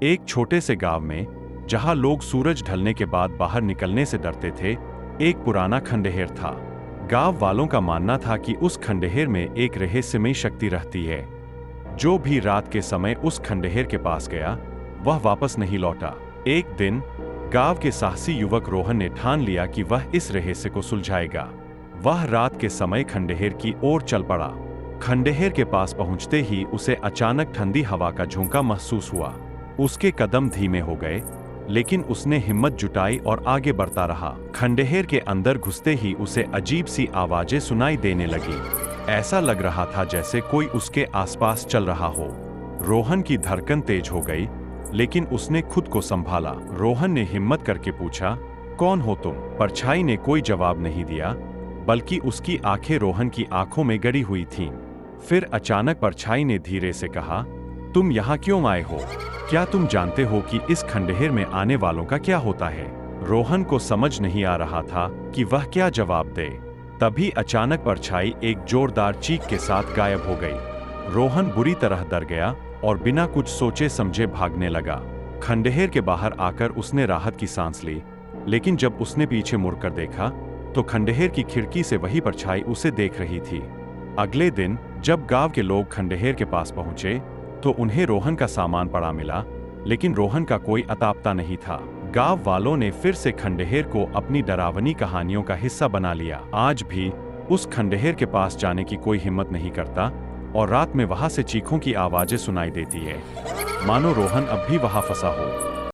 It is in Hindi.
एक छोटे से गांव में, जहां लोग सूरज ढलने के बाद बाहर निकलने से डरते थे, एक पुराना खंडहर था। गांव वालों का मानना था कि उस खंडहर में एक रहस्यमयी शक्ति रहती है। जो भी रात के समय उस खंडहर के पास गया, वह वापस नहीं लौटा। एक दिन गांव के साहसी युवक रोहन ने ठान लिया कि वह इस रहस्य को सुलझाएगा। वह रात के समय खंडहर की ओर चल पड़ा। खंडहर के पास पहुंचते ही उसे अचानक ठंडी हवा का झोंका महसूस हुआ। उसके कदम धीमे हो गए, लेकिन उसने हिम्मत जुटाई और आगे बढ़ता रहा। खंडहर के अंदर घुसते ही उसे अजीब सी आवाजें सुनाई देने लगी। ऐसा लग रहा था जैसे कोई उसके आसपास चल रहा हो। रोहन की धड़कन तेज हो गई, लेकिन उसने खुद को संभाला। रोहन ने हिम्मत करके पूछा, कौन हो तुम? परछाई ने कोई जवाब नहीं दिया, बल्कि उसकी आंखें रोहन की आंखों में गड़ी हुई थीं। फिर अचानक परछाई ने धीरे से कहा, तुम यहाँ क्यों आए हो? क्या तुम जानते हो कि इस खंडहर में आने वालों का क्या होता है? रोहन को समझ नहीं आ रहा था कि वह क्या जवाब दे। तभी अचानक परछाई एक जोरदार चीख के साथ गायब हो गई। रोहन बुरी तरह डर गया और बिना कुछ सोचे समझे भागने लगा। खंडहर के बाहर आकर उसने राहत की सांस ली, लेकिन जब उसने पीछे मुड़कर देखा तो खंडहर की खिड़की से वही परछाई उसे देख रही थी। अगले दिन जब गांव के लोग खंडहर के पास पहुंचे तो उन्हें रोहन का सामान पड़ा मिला, लेकिन रोहन का कोई अता पता नहीं था। गांव वालों ने फिर से खंडहर को अपनी डरावनी कहानियों का हिस्सा बना लिया। आज भी उस खंडहर के पास जाने की कोई हिम्मत नहीं करता और रात में वहां से चीखों की आवाजें सुनाई देती है, मानो रोहन अब भी वहां फंसा हो।